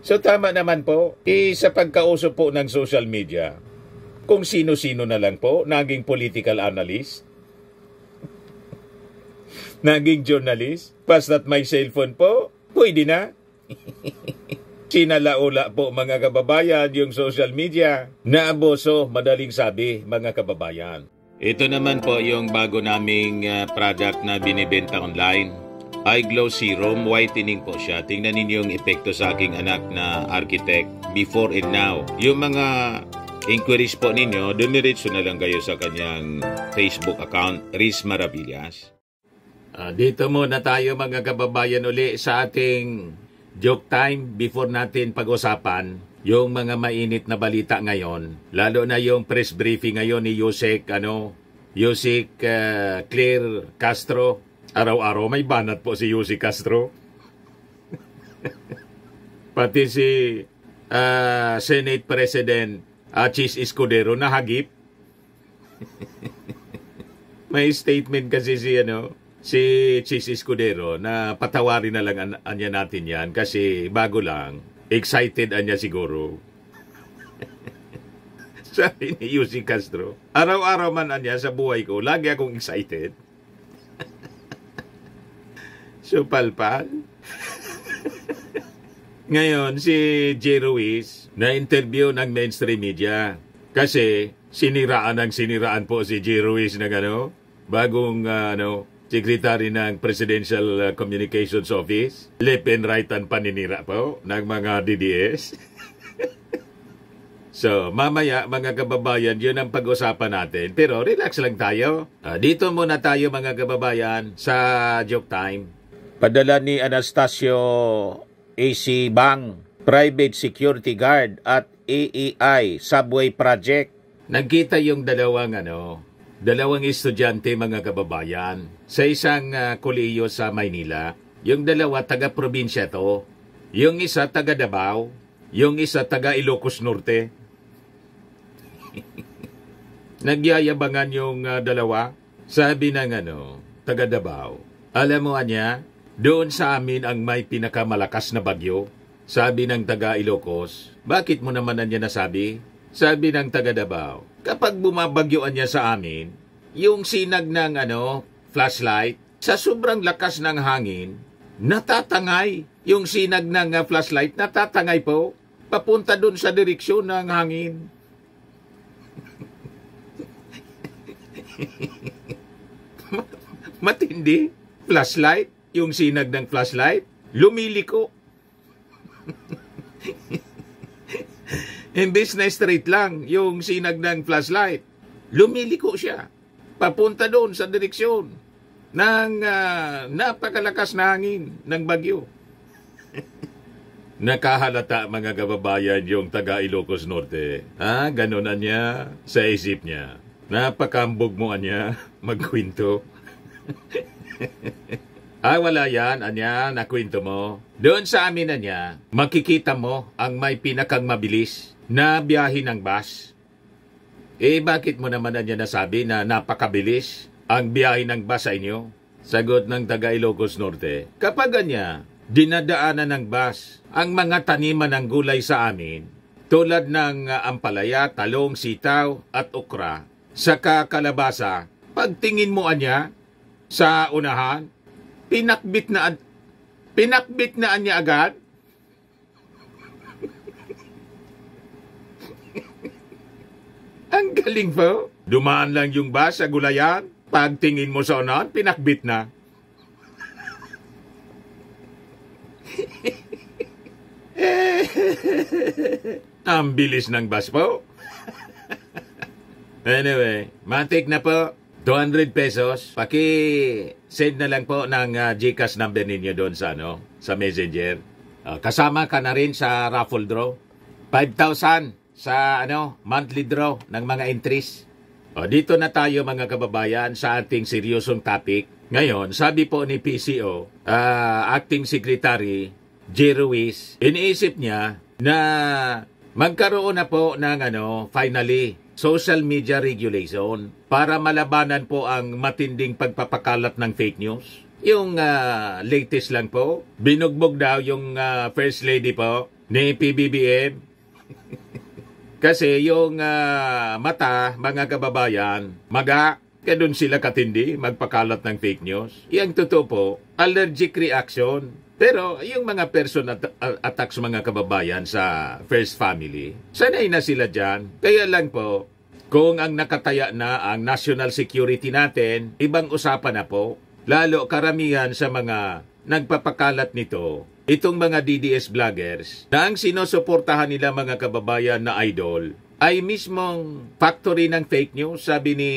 So tama naman po, sa pagkausap po ng social media, kung sino-sino na lang po, naging political analyst, naging journalist, basta't may cellphone po, pwede na. Sinalaula po mga kababayan yung social media. Naaboso, madaling sabi mga kababayan. Ito naman po yung bago naming product na binibenta online. iGlow Serum Whitening po siya. Tingnan ninyo yung epekto sa aking anak na architect before and now. Yung mga inquiries po ninyo, dumiretso na lang kayo sa kanyang Facebook account, Riz Maravillas. Dito muna tayo mga kababayan uli sa ating joke time before natin pag-usapan yung mga mainit na balita ngayon. Lalo na yung press briefing ngayon ni Yusek Claire Castro. Araw-araw may banat po si Yusek Castro. Pati si Senate President Chis Escudero nahagip. May statement kasi si Chis Escudero na patawarin na lang anya natin yan kasi bago lang, excited anya siguro. Sabi ni Yusek Castro, araw-araw man anya sa buhay ko, lagi akong excited. Supalpal. Ngayon, si J. Ruiz na-interview ng mainstream media kasi siniraan po si J. Ruiz ng bagong secretary ng Presidential Communications Office. Left and right ang paninira po ng mga DDS. So, mamaya mga kababayan, yun ang pag-usapan natin. Pero relax lang tayo. Dito muna tayo mga kababayan sa Joke Time. Padala ni Anastasio AC Bang, Private Security Guard at AEI Subway Project. Nagkita yung dalawang estudyante mga kababayan sa isang kolehiyo sa Maynila. Yung dalawa taga-probinsya to. Yung isa taga Davao, yung isa taga Ilocos Norte. Nagyayabangan yung dalawa. Sabi ng taga Davao, alam mo anya, doon sa amin ang may pinakamalakas na bagyo. Sabi ng taga Ilocos, bakit mo naman anya nasabi? Sabi ng taga Davao, kapag bumabagyoan niya sa amin, yung sinag ng flashlight, sa sobrang lakas ng hangin, natatangay. Yung sinag ng flashlight, natatangay po, papunta doon sa direksyon ng hangin. Matindi. Flashlight, yung sinag ng flashlight, lumiliko. Imbes na straight lang yung sinag ng flashlight, lumiliko siya. Papunta doon sa direksyon ng napakalakas na hangin ng bagyo. Nakahalata mga kababayan yung taga Ilocos Norte. Ganon na niya sa isip niya. Napakambog mo anya magkwento. Wala yan, anya, nakwento mo. Doon sa amin anya, makikita mo ang may pinakang mabilis na biyahe ng bus. Bakit mo naman anya nasabi na napakabilis ang biyahe ng bus sa inyo? Sagot ng taga Ilocos Norte, kapag anya, dinadaanan ng bus ang mga taniman ng gulay sa amin, tulad ng ampalaya, talong, sitaw at okra, saka kalabasa, pagtingin mo anya sa unahan, pinakbit na anya agad. Ang galing po. Dumaan lang yung bus sa gulayan. Pagtingin mo sa unahan, pinakbit na. Ang bilis ng bus po. Anyway, matik na po. 200 pesos, paki-send na lang po ng GCash number ninyo doon sa Messenger. Kasama ka na rin sa raffle draw. 5,000 sa monthly draw ng mga entries. Dito na tayo mga kababayan sa ating seryosong topic. Ngayon, sabi po ni PCO, Acting Secretary J. Ruiz, iniisip niya na magkaroon na po ng finally, social media regulation para malabanan po ang matinding pagpapakalat ng fake news. Yung latest lang po, binugbog daw yung First Lady po ni PBBM. Kasi yung mata, mga kababayan, kaya doon sila katindi magpakalat ng fake news. Yang totoo po, allergic reaction. Pero yung mga person attacks mga kababayan sa first family, sanay na sila dyan. Kaya lang po, kung ang nakataya na ang national security natin, ibang usapan na po. Lalo karamihan sa mga nagpapakalat nito, itong mga DDS vloggers, na ang sinusuportahan nila mga kababayan na idol, ay mismong factory ng fake news. Sabi ni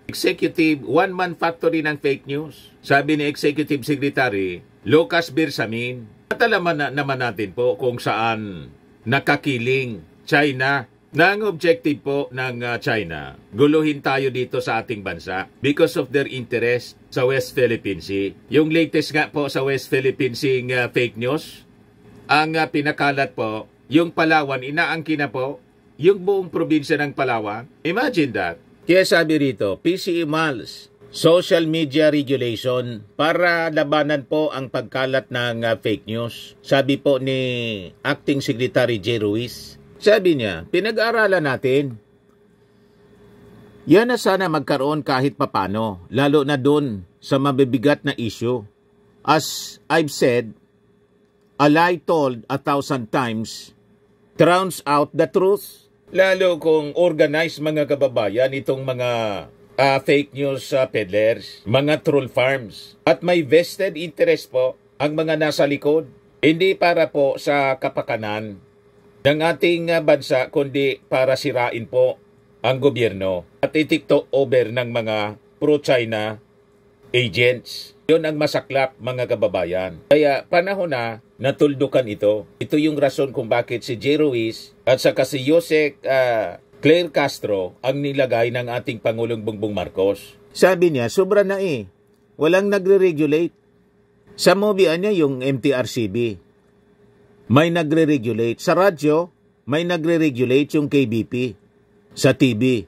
Executive, one-man factory ng fake news. Sabi ni Executive Secretary Lucas Bersamin. At alaman naman natin po kung saan nakakiling China. Na ang objective po ng China, guluhin tayo dito sa ating bansa because of their interest sa West Philippine Sea. Yung latest nga po sa West Philippine Sea fake news, ang pinakalat po, yung Palawan, inaangkin na po, yung buong probinsya ng Palawan. Imagine that. Kaya sabi rito, PCE Malls, social media regulation para labanan po ang pagkalat ng fake news. Sabi po ni Acting Secretary J. Ruiz. Sabi niya, pinag-aaralan natin. Yan na sana magkaroon kahit papano, lalo na dun sa mabibigat na issue. As I've said, a lie told 1,000 times drowns out the truth. Lalo kung organized mga kababayan, itong mga fake news peddlers, mga troll farms. At may vested interest po ang mga nasa likod. Hindi para po sa kapakanan ng ating bansa, kundi para sirain po ang gobyerno at i-tiktok over ng mga pro-China agents. Yun ang masaklap mga kababayan. Kaya panahon na natuldukan ito. Ito yung rason kung bakit si J. Ruiz at saka si Jose Claire Castro ang nilagay ng ating Pangulong Bongbong Marcos. Sabi niya, sobra na walang nagre-regulate. Sa movie niya yung MTRCB. May nagre-regulate. Sa radyo, may nagre-regulate yung KBP. Sa TV.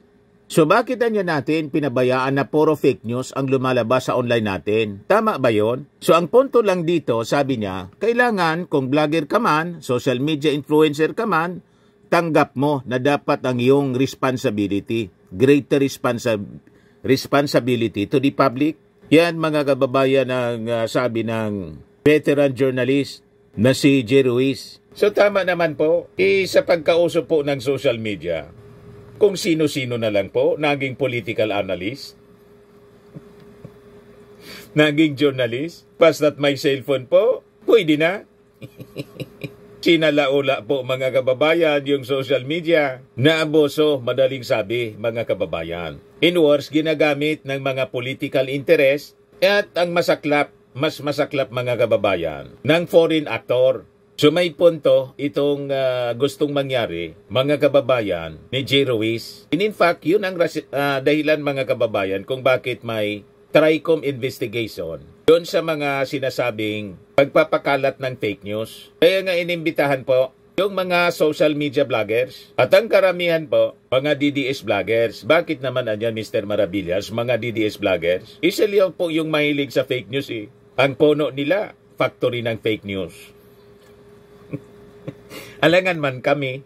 So bakit natin pinabayaan na puro fake news ang lumalabas sa online natin? Tama ba yon? So ang punto lang dito, sabi niya, kailangan kung vlogger ka man, social media influencer ka man, tanggap mo na dapat ang iyong responsibility, greater responsibility to the public. Yan mga kababayan ang sabi ng veteran journalist na si J. Ruiz. So tama naman po, sa pagkausap po ng social media, kung sino-sino na lang po, naging political analyst, naging journalist, basta't may cellphone po, pwede na. Sinalaula po mga kababayan yung social media na abuso, madaling sabi mga kababayan. In words, ginagamit ng mga political interest at ang mas masaklap mga kababayan ng foreign actor. So may punto itong gustong mangyari mga kababayan ni J. Ruiz. In fact, yun ang dahilan mga kababayan kung bakit may TRICOM investigation doon sa mga sinasabing pagpapakalat ng fake news. Kaya nga inimbitahan po yung mga social media vloggers at ang karamihan po mga DDS vloggers. Bakit naman andyan Mr. Maravillas, mga DDS vloggers? Isa po yung mahilig sa fake news Ang puno nila, factory ng fake news. Alangan man kami.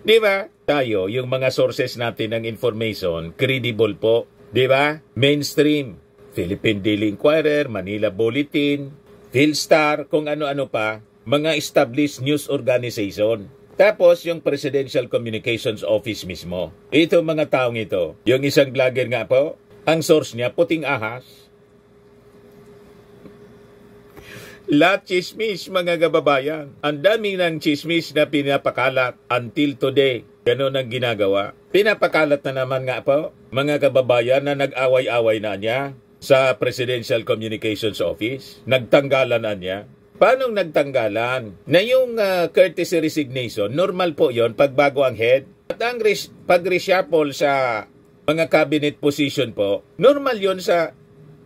Di ba? Tayo, yung mga sources natin ng information, credible po. Di ba? Mainstream, Philippine Daily Inquirer, Manila Bulletin, Philstar, kung ano-ano pa, mga established news organization. Tapos yung Presidential Communications Office mismo. Ito mga taong ito. Yung isang vlogger nga po, ang source niya, puting ahas. Lahat chismis mga kababayan. Ang dami ng chismis na pinapakalat until today. Ganon ang ginagawa. Pinapakalat na naman nga po mga kababayan na nag-away-away na niya sa Presidential Communications Office. Nagtanggalan na niya. Paano nagtanggalan? Na yung courtesy resignation, normal po yon pagbago ang head. At ang pag-reshuffle sa mga cabinet position po, normal yon sa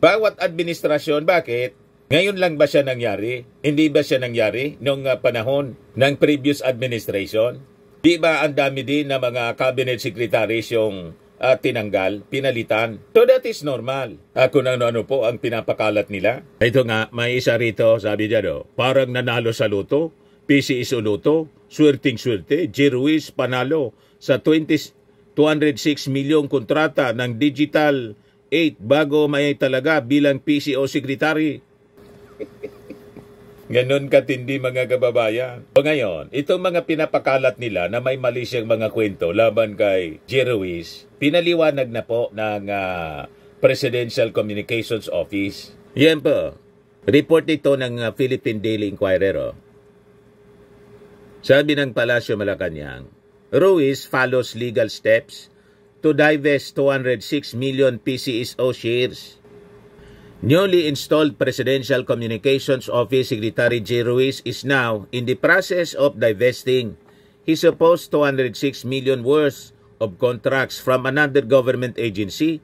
bawat administrasyon. Bakit? Ngayon lang ba siya nangyari? Hindi ba siya nangyari noong panahon ng previous administration? Di ba ang dami din na mga cabinet secretaries yung tinanggal, pinalitan? So that is normal. Kung ano-ano po ang pinapakalat nila. Ito nga, may isa rito, sabi niya parang nanalo sa luto. PCSO Lotto, swerting-swerte, J. Ruiz panalo sa 206 milyong kontrata ng Digital 8 bago may talaga bilang PCO Secretary. Ganon katindi mga kababayan. O ngayon, itong mga pinapakalat nila na may mali siyang mga kwento laban kay J. Ruiz, pinaliwanag na po ng Presidential Communications Office. Yan po. Report ito ng Philippine Daily Inquirer. Oh. Sabi ng Palasyo Malacanang, Ruiz follows legal steps to divest 206 million PCSO shares. Newly installed Presidential Communications Office Secretary J. Ruiz is now in the process of divesting his supposed 206 million worth of contracts from another government agency.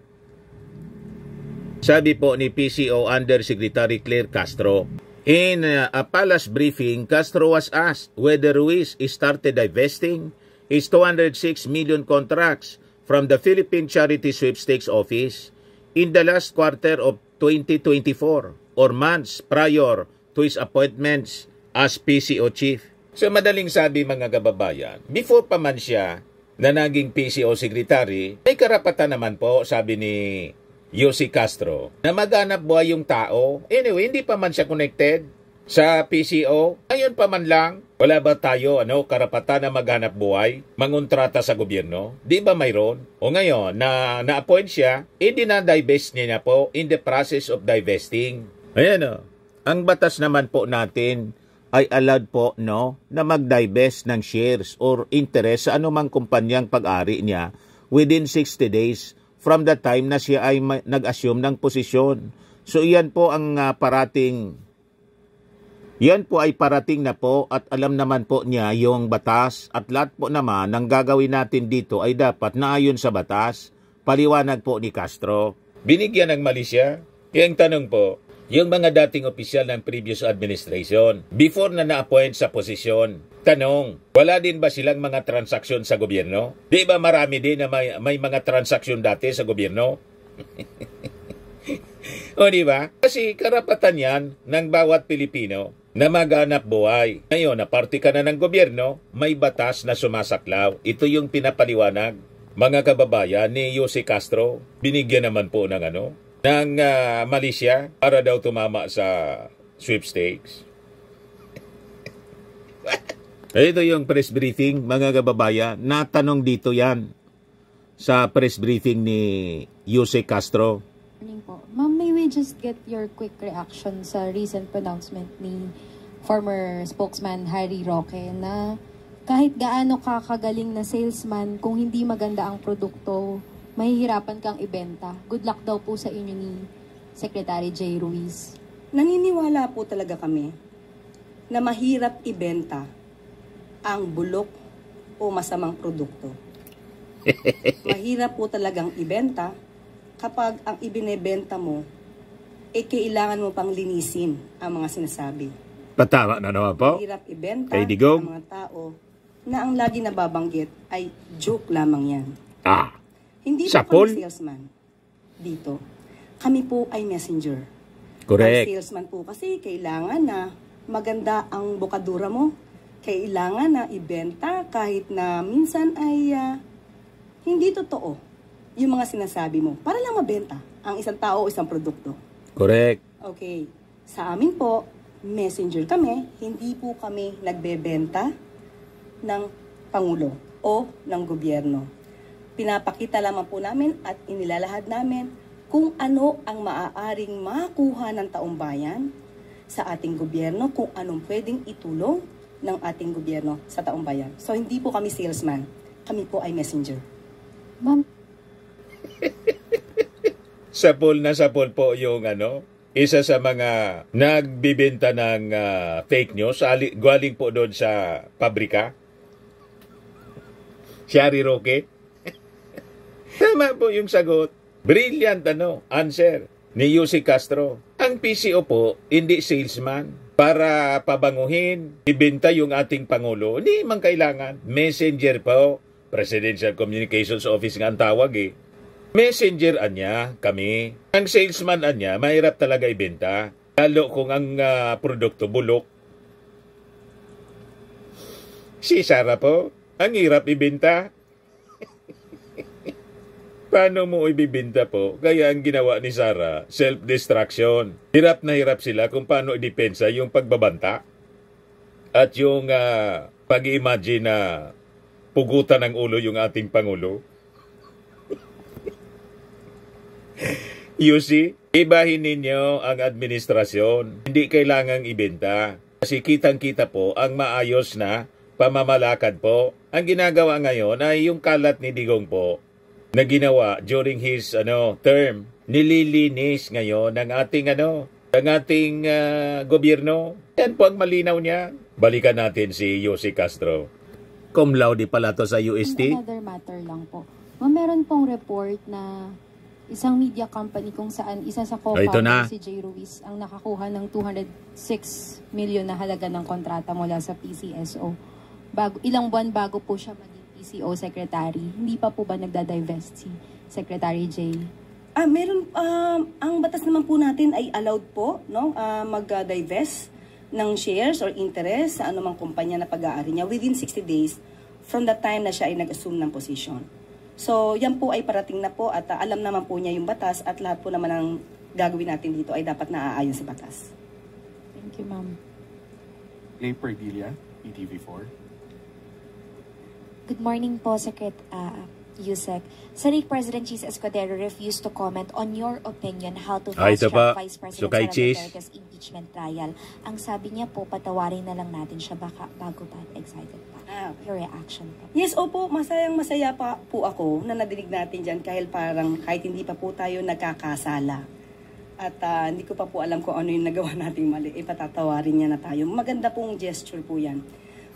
Sabi po ni PCO Undersecretary Claire Castro. In a palace briefing, Castro was asked whether Ruiz started divesting his 206 million contracts from the Philippine Charity Sweepstakes Office in the last quarter of 2024 or months prior to his appointments as PCO chief. So madaling sabi mga kababayan, before pa man siya na naging PCO secretary, may karapatan naman po, sabi ni Yossi Castro, na maghanap buhay yung tao. Anyway, hindi pa man siya connected sa PCO. Ngayon pa man lang, wala ba tayo karapatan na maghanap buhay, mangontrata sa gobyerno? Di ba mayroon? O ngayon, na-appoint siya, dinadivest niya na po in the process of divesting. Ayan ang batas naman po natin ay allowed po na mag-divest ng shares or interest sa anumang kumpanyang pag-ari niya within 60 days from the time na siya ay nag-assume ng posisyon. So iyan po ang yan po ay parating na po at alam naman po niya yung batas at lahat po naman ng gagawin natin dito ay dapat naayon sa batas. Paliwanag po ni Castro. Binigyan ng mali siya. Yung tanong po, yung mga dating opisyal ng previous administration, before na na-appoint sa posisyon, tanong, wala din ba silang mga transaksyon sa gobyerno? Di ba marami din na may mga transaksyon dati sa gobyerno? O di ba? Kasi karapatan yan ng bawat Pilipino na maghanap buhay. Ngayon, na parte ka na ng gobyerno, may batas na sumasaklaw. Ito yung pinapaliwanag, mga kababayan ni Yossi Castro. Binigyan naman po ng ng mali siya para daw tumama sa sweepstakes. Ito yung press briefing, mga kababayan. Natanong dito yan sa press briefing ni Yossi Castro. Ma'am, may we just get your quick reaction sa recent pronouncement ni former spokesman Harry Roque na kahit gaano kakagaling na salesman, kung hindi maganda ang produkto, mahihirapan kang ibenta. Good luck daw po sa inyo ni Secretary J. Ruiz. Naniniwala po talaga kami na mahirap ibenta ang bulok o masamang produkto. Mahirap po talagang ibenta kapag ang ibinebenta mo, kailangan mo pang linisin ang mga sinasabi. Patama na naman po. Mahirap ibenta Kay Digong. ang mga tao na ang lagi nababanggit ay joke lamang yan. Hindi po Sapol? kami salesman dito. Kami po ay messenger. Correct. Ang salesman po kasi kailangan na maganda ang bukadura mo. Kailangan na ibenta kahit na minsan ay hindi totoo yung mga sinasabi mo para lang mabenta ang isang tao o isang produkto. Correct. Okay. Sa amin po, messenger kami, hindi po kami nagbebenta ng Pangulo o ng gobyerno. Pinapakita lamang po namin at inilalahad namin kung ano ang maaaring makuha ng taong bayan sa ating gobyerno, kung anong pwedeng itulong ng ating gobyerno sa taong bayan. So hindi po kami salesman, kami po ay messenger. Ma'am, sapol po yung isa sa mga nagbibenta ng fake news, galing po doon sa pabrika. Si Harry Roque. Tama po yung sagot. Brilliant answer ni Yossi Castro. Ang PCO po, hindi salesman. Para pabanguhin, ibenta yung ating Pangulo. Hindi man kailangan. Messenger po. Presidential Communications Office nga ang tawag Messenger anya kami. Ang salesman anya, mahirap talaga ibenta. Lalo kung ang produkto bulok. Si Sara po, ang hirap ibenta. Paano mo ibibenta po? Kaya ang ginawa ni Sara, self-destruction. Hirap na hirap sila kung paano idepensa yung pagbabanta. At yung pag-imagine na pugutan ng ulo yung ating Pangulo. You see, ibahin ninyo ang administrasyon. Hindi kailangang ibenta. Kasi kitang-kita po ang maayos na pamamalakad po. Ang ginagawa ngayon ay yung kalat ni Digong po na ginawa during his term. Nililinis ngayon ng ating gobyerno. Yan po ang malinaw niya. Balikan natin si Yossi Castro. Cum laude pala to sa UST. Another matter lang po. Meron pong report na isang media company kung saan isa sa co-founder si Jay Ruiz ang nakakuha ng 206 million na halaga ng kontrata mula sa PCSO. Ilang buwan bago po siya maging PCO secretary. Hindi pa po ba nagda-divest si Secretary Jay? Meron, ang batas naman po natin ay allowed po, no, mag-divest ng shares or interest sa anumang kumpanya na pag-aari niya within 60 days from the time na siya ay nag-assume ng position. So, yan po ay parating na po at alam naman po niya yung batas at lahat po naman ng gagawin natin dito ay dapat naaayon sa batas. Thank you, ma'am. Lay Perdilla, ETV4. Good morning po, Yusek. Senate President Cheese Escudero refused to comment on your opinion how to fast-track Vice President Sara Duterte's impeachment trial. Ang sabi niya po, patawarin na lang natin siya bago pa excited pa. Your reaction po. Yes, opo, masayang-masaya pa po ako na nadinig natin dyan kahit hindi pa po tayo nagkakasala. At hindi ko pa po alam kung ano yung nagawa nating mali. Patatawarin niya na tayo. Maganda pong gesture po yan.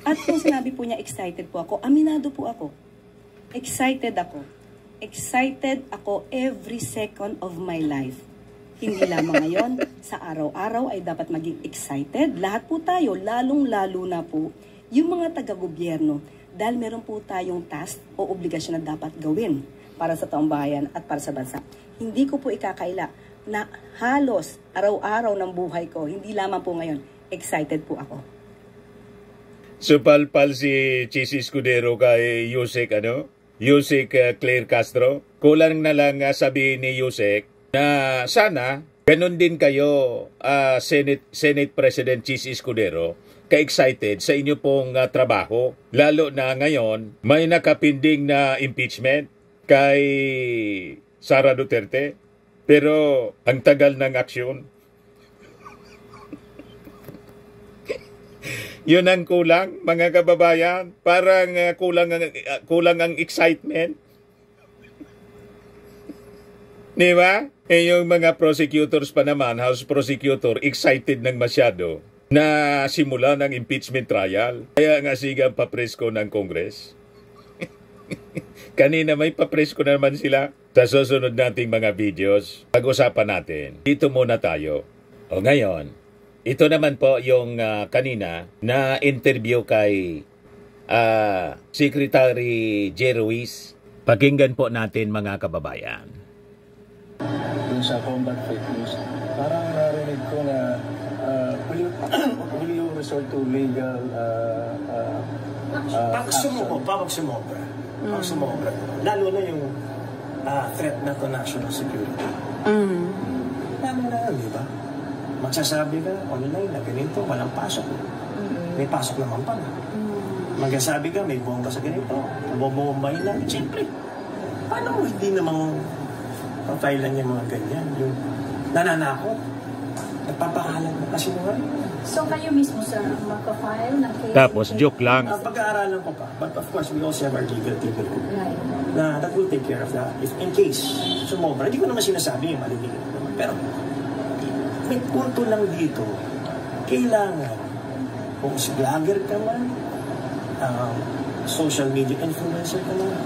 At kung sinabi po niya, excited po ako, aminado po ako. Excited ako. Excited ako every second of my life. Hindi lamang ngayon, sa araw-araw ay dapat maging excited. Lahat po tayo, lalong-lalo na po, yung mga taga-gobyerno, dahil meron po tayong task o obligasyon na dapat gawin para sa taong bayan at para sa bansa. Hindi ko po ikakaila na halos araw-araw ng buhay ko, hindi lamang po ngayon, excited po ako. Supalpal si Cheese Escudero kay Yusek, Claire Castro. Kulang na lang sabihin ni Yusek na sana ganun din kayo, Senate President Cheese Escudero, ka-excited sa inyo pong trabaho. Lalo na ngayon, may nakapinding na impeachment kay Sara Duterte. Pero ang tagal ng aksyon. Yun ang kulang, mga kababayan. Parang kulang ang excitement. Di ba? Yung mga prosecutors pa naman, House Prosecutor, excited ng masyado na simula ng impeachment trial. Kaya nga sigang papresko ng Congress. Kanina may papresko na naman sila. Sa susunod nating mga videos, pag-usapan natin. Dito muna tayo. O ngayon, ito naman po yung kanina na interview kay Secretary Jay Ruiz. Pakinggan po natin, mga kababayan. Dun sa combat fake news, parang narinig ko na will you resort to legal pag sumobra. Lalo na yung threat na to national security. Lalo na yun, di ba? Magsasabi ka online na ganito, walang pasok. May pasok naman pala. Magsasabi ka, may bomba sa ganito, bobombahin lang. Siyempre, paano hindi namang papailan yung mga ganyan? Yung nananakot, nagpapakalan na kasi naman. So kayo mismo, sir, magpa-file ng case? Tapos, joke lang. Pag-aaralan ko pa. But of course, we also have our legal team. Right. Na that will take care of that. If in case sumobra, hindi ko naman sinasabi yung maliliit naman. Pero may punto lang dito. Kailangan, kung vlogger ka man, social media influencer ka man,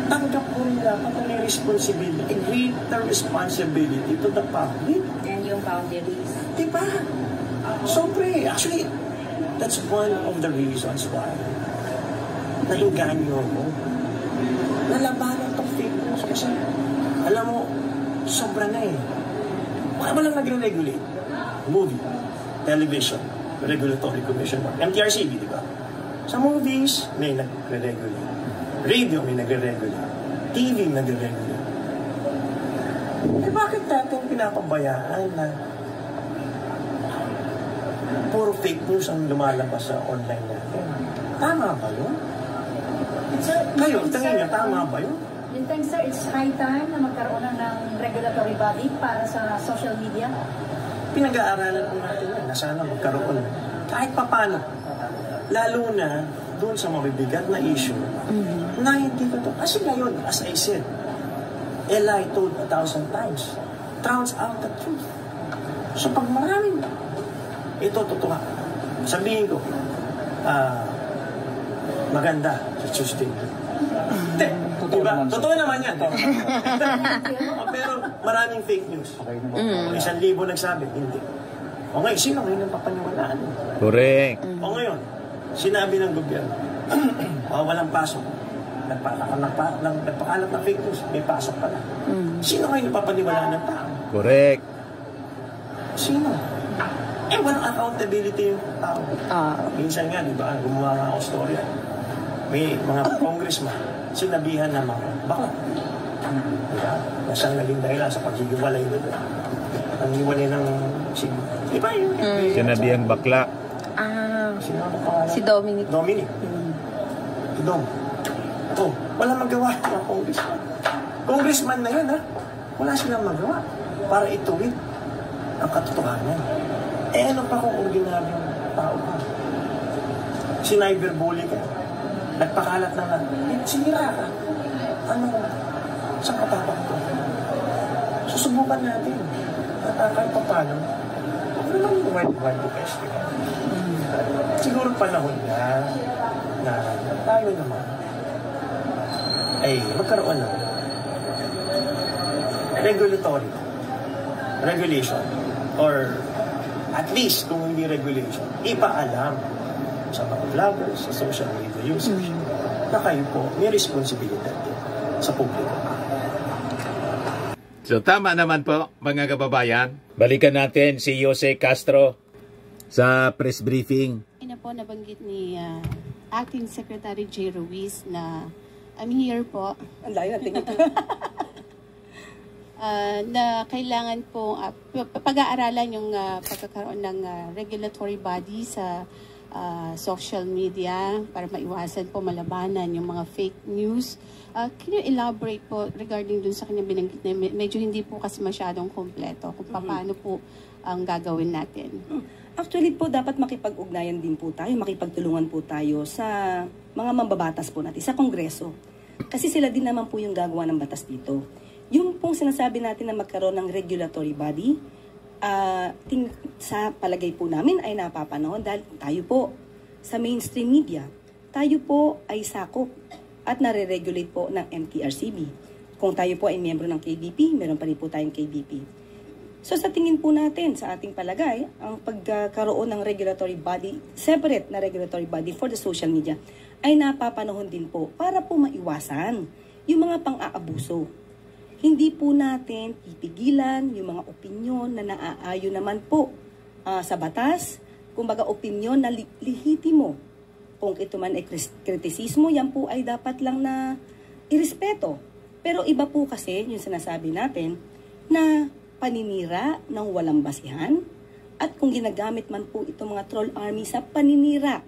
tanggap mo rin dapat na may responsibility, a greater responsibility to the public. And yung boundaries. Diba? Sobre, actually, that's one of the reasons why nainganyo ako. Nalabanan itong fake news kasi, alam mo, sobra na eh. Walang nagre-regulate. Movie, television, Regulatory Commission, MTRCB, di ba? Sa movies, may nagre-regulate. Radio, may nagre-regulate. TV, nagre-regulate. Eh bakit natin pinapabayaan na puro fake news ang lumalabas sa online natin? Tama ba yun? Ngayon, tingin niyo, tama ba yun? You think, sir, it's high time na magkaroon ng regulatory body para sa social media? Pinag-aaralan po natin yan na sana magkaroon kahit papano. Lalo na doon sa mabibigat na issue na hindi ko to. Kasi ngayon, as I said, a lie told 1,000 times drowns out the truth. So pag maraming ito totoo, sabihin ko, maganda sa Tuesday. Hindi. Diba? Totoo naman yan. Pero maraming fake news. 1,000 nagsabi, hindi. O ngayon, sino ngayon ang papaniwalaan? Correct. O ngayon, sinabi ng gobyerno, walang pasok. Nagpakalat ng fake news, may pasok pala. Sino ngayon ang papaniwalaan ng tao? Correct. Sino? Eh, walang accountability yung tao. Minsan nga, di ba, gumawa nga ako storya. May mga congressman, sinabihan na mga bakla. Diba? Nasaan naging dahilan sa paghihiwalay nito. Ang hiwalay ng diba yun? Sinabihang bakla. Sino ang pangalan? Si Dominic. Dominic. Si Dom. Oh, wala magawa ng congressman. Congressman na yun, ha? Wala silang magawa para ituwid ang katotohanan. Eh, ano pa kung ordinaryong tao ka? Siniberbully ka. Nagpakalat na lang. Sinira ka. Ano? Saan katapang ko? Susubukan natin. Kahit pa paano. Ano naman yung Wild Festival? Siguro panahon na tayo naman ay magkaroon ng regulation or at least kung hindi regulation, ipaalam sa mga vloggers, sa social media users na kayo po may responsibilidad din sa publiko. So tama naman po mga kababayan. Balikan natin si Jose Castro sa press briefing. Ina po nabanggit ni Acting Secretary J. Ruiz na I'm here po. Ang layo natin ito. Na kailangan po pag-aaralan yung pagkakaroon ng regulatory body sa social media para maiwasan po malabanan yung mga fake news. Can you elaborate po regarding dun sa kanyang binanggit na medyo hindi po kasi masyadong kompleto kung paano po ang gagawin natin? Actually po, dapat makipag-ugnayan din po tayo, makipagtulungan po tayo sa mga mambabatas po natin, sa Kongreso. Kasi sila din naman po yung gagawa ng batas dito. Yung pong sinasabi natin na magkaroon ng regulatory body, sa palagay po namin ay napapanahon dahil tayo po sa mainstream media, tayo po ay sakop at nare-regulate po ng MTRCB. Kung tayo po ay miyembro ng KBP, meron pa rin po tayong KBP. So sa tingin po natin, sa ating palagay, ang pagkakaroon ng regulatory body, separate na regulatory body for the social media, ay napapanahon din po para po maiwasan yung mga pang-aabuso. Hindi po natin pipigilan yung mga opinyon na naaayon naman po sa batas, kumbaga opinyon na lehitimo. Kung ito man ay kritisismo, yan po ay dapat lang na irespeto. Pero iba po kasi yung sinasabi natin na paninira ng walang basihan at kung ginagamit man po itong mga troll army sa paninira,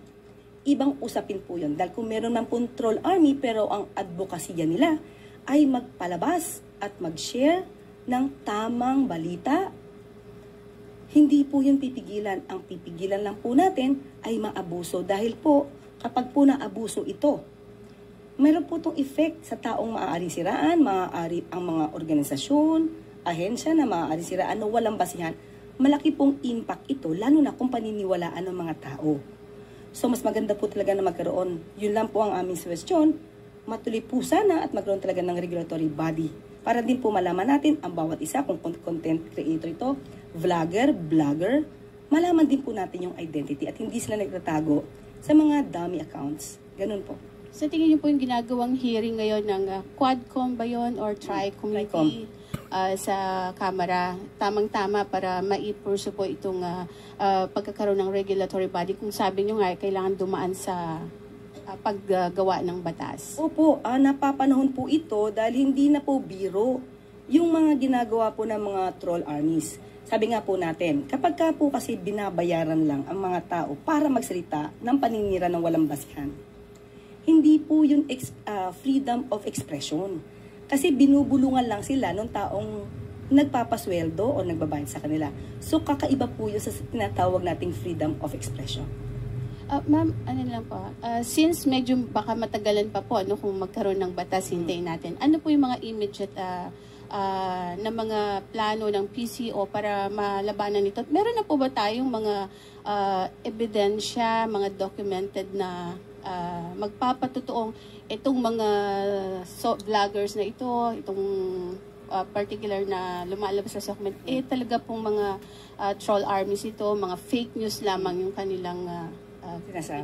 ibang usapin po yun. Dahil kung meron man po troll army pero ang advokasya nila ay magpalabas at mag-share ng tamang balita, hindi po yun pipigilan. Ang pipigilan lang po natin ay maabuso dahil po kapag po naabuso ito, meron po itong effect sa taong maaaring siraan, maaari ang mga organisasyon, ahensya na maaari siraan o walang basihan, malaki pong impact ito, lalo na kung paniniwalaan ng mga tao. So mas maganda po talaga na magkaroon, yun lang po ang aming suggestion, matuloy po sana at magkaroon talaga ng regulatory body para din po malaman natin ang bawat isa kung content creator ito, vlogger, blogger, malaman din po natin yung identity at hindi sila nagtatago sa mga dummy accounts. Ganun po. Sa tingin niyo po yung ginagawang hearing ngayon ng Quadcom ba yun or Tri-Committee sa Kamara, tamang-tama para maipurso po itong pagkakaroon ng regulatory body kung sabi nyo nga kailangan dumaan sa paggawa ng batas? Opo, napapanahon po ito dahil hindi na po biro yung mga ginagawa po ng mga troll armies. Sabi nga po natin, kapag ka po kasi binabayaran lang ang mga tao para magsalita ng paninira ng walang basihan, hindi po yun freedom of expression. Kasi binubulungan lang sila ng taong nagpapasweldo o nagbabayad sa kanila. So kakaiba po yun sa tinatawag nating freedom of expression. Ma'am, ano lang po, since medyo baka matagalan pa po kung magkaroon ng batas, hintayin natin. Ano po yung mga immediate na mga plano ng PCO para malabanan ito? Meron na po ba tayong mga ebidensya, mga documented na magpapatutuong itong mga vloggers na ito, itong particular na lumalabas sa document, talaga pong mga troll armies ito, mga fake news lamang yung kanilang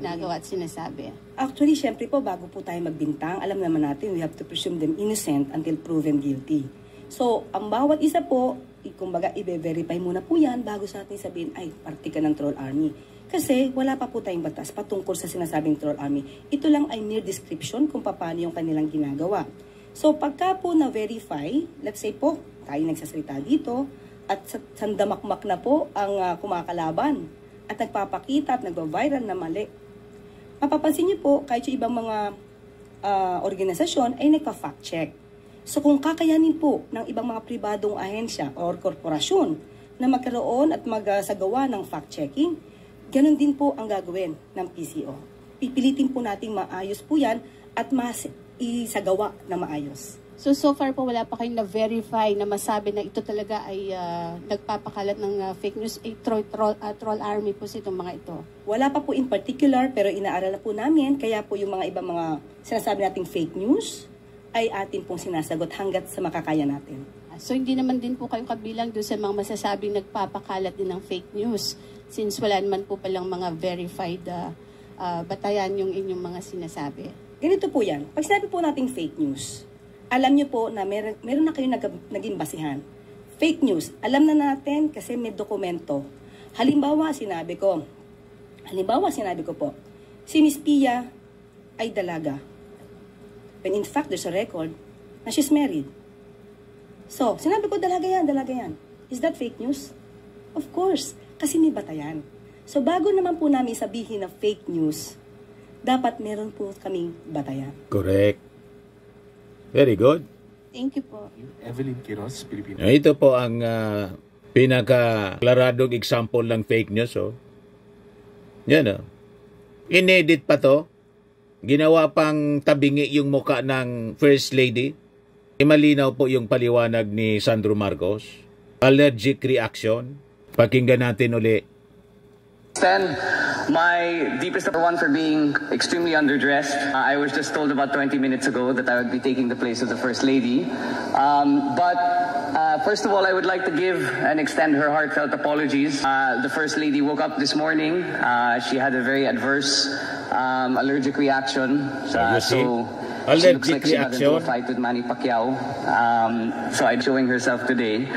ginagawa at sinasabi. Actually, syempre po, bago po tayo magbintang, alam naman natin, we have to presume them innocent until proven guilty. So, ang bawat isa po, kumbaga, i-verify muna po yan bago sa atin sabihin, ay, parte ka ng troll army. Kasi wala pa po tayong batas patungkol sa sinasabing troll army. Ito lang ay mere description kung paano yung kanilang ginagawa. So, pagka po na-verify, let's say po, tayo nagsasalita dito, at sandamakmak na po ang kumakalaban, at nagpapakita at nagva-viral na mali. Mapapansin niyo po, kahit yung ibang mga organisasyon ay nagpa-fact check. So kung kakayanin po ng ibang mga pribadong ahensya or korporasyon na magkaroon at magsagawa ng fact-checking, ganun din po ang gagawin ng PCO. Pipilitin po nating maayos po yan at isagawa na maayos. So far po wala pa kayong na-verify na masabi na ito talaga ay nagpapakalat ng fake news, troll army po itong mga ito? Wala pa po in particular, pero inaaral na po namin, kaya po yung mga ibang mga sinasabi nating fake news ay atin pong sinasagot hanggat sa makakaya natin. So hindi naman din po kayong kabilang doon sa mga masasabing nagpapakalat din ng fake news, since wala naman po palang mga verified batayan yung inyong mga sinasabi? Ganito po yan. Pag sinabi po nating fake news, alam nyo po na meron na kayong naging basihan. Fake news, alam na natin kasi may dokumento. Halimbawa, sinabi ko po, si Miss Pia ay dalaga. When in fact, there's a record na she's married. So, sinabi ko, dalaga yan. Is that fake news? Of course, kasi may batayan. So, bago naman po namin sabihin na fake news, dapat meron po kaming batayan. Correct. Very good. Thank you po. Evelyn Quiroz, Pilipino. Ito po ang pinaka-klaradong example ng fake news. Oh. Yan o. Inedit pa to. Ginawa pang tabingi yung muka ng First Lady. Malinaw po yung paliwanag ni Sandro Marcos. Allergic reaction. Pakinggan natin uli. Extend my deepest one for being extremely underdressed. I was just told about 20 minutes ago that I would be taking the place of the First Lady. But first of all, I would like to give and extend her heartfelt apologies. The First Lady woke up this morning. She had a very adverse allergic reaction. So she looks like she got into a fight with Manny Pacquiao. So I'm showing herself today.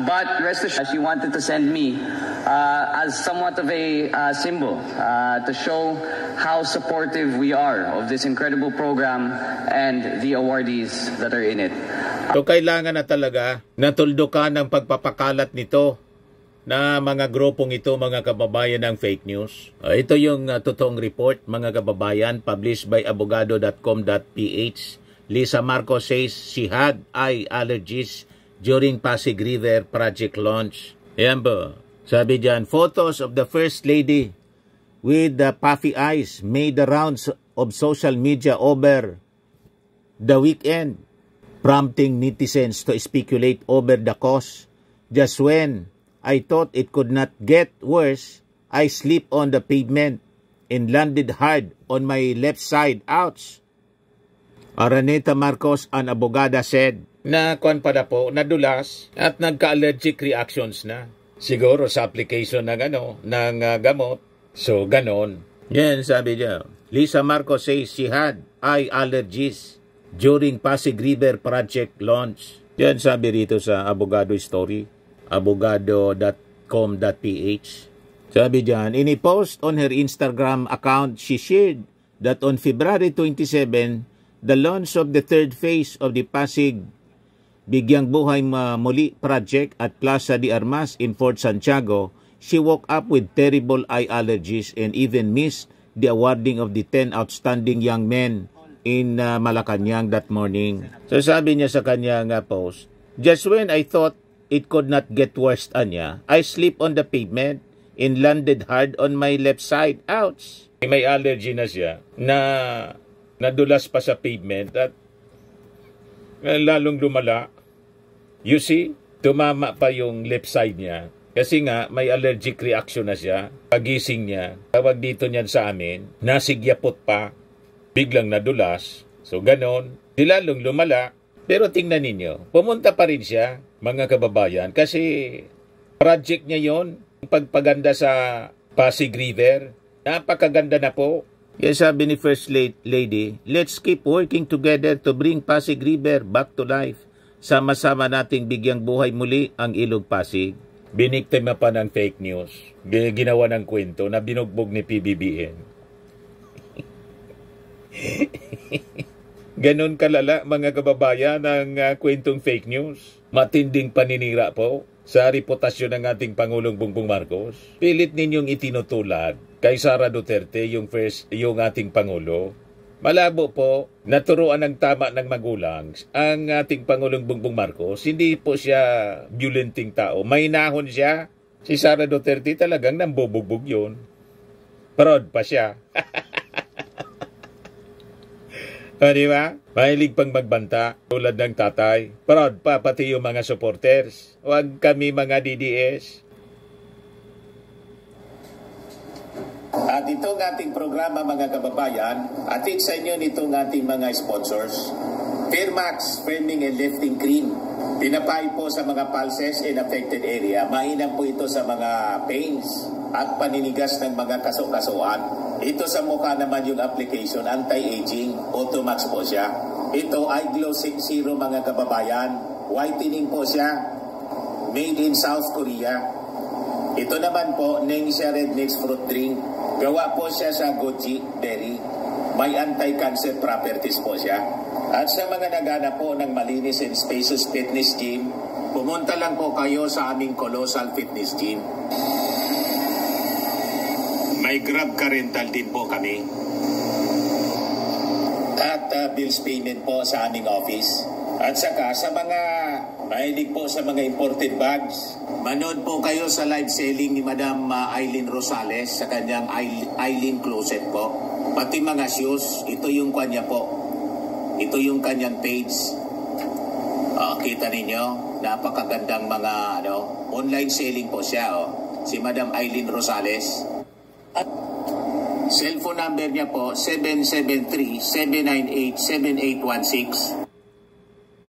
But rest assured, she wanted to send me as somewhat of a symbol to show how supportive we are of this incredible program and the awardees that are in it. So kailangan na talaga natuldukan ng pagpapakalat nito na mga grupong ito, mga kababayan ng fake news. Ito yung totoong report, mga kababayan, published by abogado.com.ph. Lisa Marcos says she had eye allergies during Pasig River project launch. Ayan po. Sabi dyan, photos of the First Lady with the puffy eyes made the rounds of social media over the weekend, prompting netizens to speculate over the cause. Just when I thought it could not get worse, I slipped on the pavement and landed hard on my left side. Ouch! Araneta Marcos, an abogada, said na kuwan pa na po, nadulas at nagka-allergic reactions na. Siguro sa application ng gamot. So, ganon. Yan, sabi niya. Lisa Marcos says she had eye allergies during Pasig River project launch. Yan, sabi rito sa Abogado Story. Abogado.com.ph. Sabi diyan, in a post on her Instagram account, she shared that on February 27, the launch of the third phase of the Pasig Bigyang Buhay Muli project at Plaza de Armas in Fort Santiago, she woke up with terrible eye allergies and even missed the awarding of the 10 outstanding young men in Malacanang that morning. So sabi niya sa kanyang post, "Just when I thought it could not get worse, Anya, I slipped on the pavement and landed hard on my left side. Ouch!" May allergy na siya na nadulas pa sa pavement at lalong lumala. You see, tumama pa yung left side niya. Kasi nga, may allergic reaction na siya. Pagising niya, tawag dito niyan sa amin, nasigyapot pa, biglang nadulas. So ganon, lalong lumala. Pero tingnan ninyo, pumunta pa rin siya, mga kababayan, kasi project niya yon, pagpaganda sa Pasig River. Napakaganda na po. Kaya sabi ni First Lady, let's keep working together to bring Pasig River back to life. Sama-sama nating bigyang buhay muli ang Ilog Pasig. Biniktima pa ng fake news. Ginawa ng kwento na binugbog ni PBBM. Ganon kalala mga kababayan ang kwentong fake news. Matinding paninira po sa reputasyon ng ating Pangulong Bongbong Marcos. Pilit ninyong itinutulad kay Sara Duterte yung ating Pangulo. Malabo po, naturuan ng tama ng magulang ang ating Pangulong Bongbong Marcos. Hindi po siya violenting tao. May nahon siya. Si Sara Duterte talagang nambubugbog yun. Proud pa siya. Di ba? Mahilig pang magbanta tulad ng tatay. Proud pa pati yung mga supporters. Huwag kami mga DDS. At itong ating programa mga kababayan, atid sa inyo nitong ating mga sponsors. Fairmax Firming and Lifting Cream. Pinapay po sa mga pulses in affected area. Mainam po ito sa mga pains at paninigas ng mga kaso-kasuan. Ito sa mukha naman yung application, anti-aging, Automax po siya. Ito ay Glow 60 mga kababayan. Whitening po siya. Made in South Korea. Ito naman po, Ningxia Red Mix Fruit Drink. Gawa po siya sa goji berry. May anti-cancer properties po siya. At sa mga nagana po ng malinis and spacious fitness gym, pumunta lang po kayo sa aming Colossal Fitness Gym. May Grab Car Rental din po kami. At bills payment po sa aming office. At saka sa mga mahilig po sa mga imported bags, manood po kayo sa live selling ni Madam Aileen Rosales sa kanyang Aileen Closet po. Pati mga shoes, ito yung kanya po. Ito yung kanyang page. Kita ninyo, napakagandang mga online selling po siya. Si Madam Aileen Rosales. At cellphone number niya po, 773-798-7816.